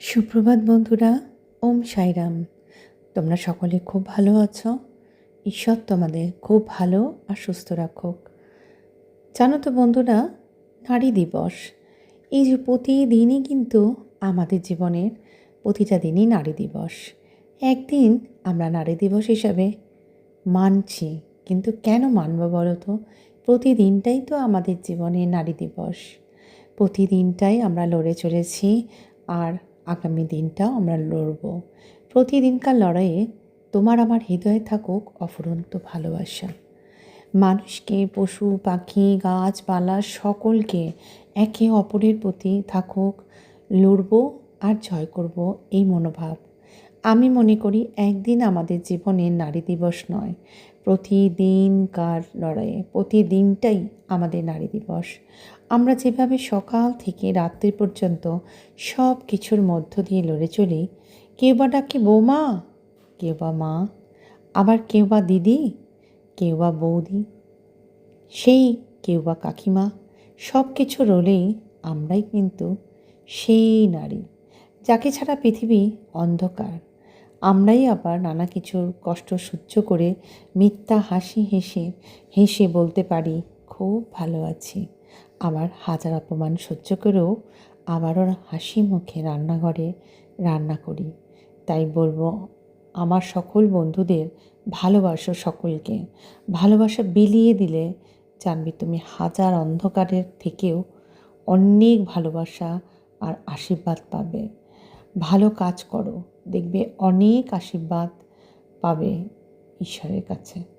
সুপ্রভাত বন্ধুরা। ওম সাইরাম। তোমরা সকলে খুব ভালো আছো। ঈশ্বর তোমাদের খুব ভালো আর সুস্থ রাখুক। জানো তো বন্ধুরা, নারী দিবস এই যে প্রতিদিনই কিন্তু আমাদের জীবনের প্রতিটা দিনই নারী দিবস। একদিন আমরা নারী দিবস হিসাবে মানছি, কিন্তু কেন মানব বলো তো? প্রতিদিনটাই তো আমাদের জীবনে নারী দিবস। প্রতিদিনটাই আমরা লড়ে চলেছি, আর আগামী দিনটাও আমরা লড়ব। প্রতিদিনকার লড়াইয়ে তোমার আমার হৃদয়ে থাকুক অফুরন্ত ভালোবাসা। মানুষকে, পশু পাখি, গাছপালা সকলকে একে অপরের প্রতি থাকুক লড়ব আর জয় করব এই মনোভাব। আমি মনে করি একদিন আমাদের জীবনে নারী দিবস নয়, প্রতিদিনকার লড়াইয়ে প্রতিদিনটাই আমাদের নারী দিবস। আমরা যেভাবে সকাল থেকে রাত্রি পর্যন্ত সব কিছুর মধ্য দিয়ে লড়ে চলি, কেউ বা ডাকে বৌমা, কেউ বা মা, আবার কেউ বা দিদি, কেউ বা বৌদি, সেই কেউ বা কাকিমা, সব কিছু রোলেই আমরাই কিন্তু সেই নারী যাকে ছাড়া পৃথিবী অন্ধকার। আমরাই আবার নানা কিছুর কষ্ট সহ্য করে মিথ্যা হাসি হেসে হেসে বলতে পারি খুব ভালো আছি। আবার হাজার অপমান সহ্য করেও আবারও হাসি মুখে রান্নাঘরে রান্না করি। তাই বলবো, আমার সকল বন্ধুদের ভালোবাসো সকলকে। ভালোবাসা বিলিয়ে দিলে জানবি তুমি হাজার অন্ধকারের থেকেও অনেক ভালোবাসা আর আশীর্বাদ পাবে। ভালো কাজ করো, দেখবে অনেক আশীর্বাদ পাবে ঈশ্বরের কাছে।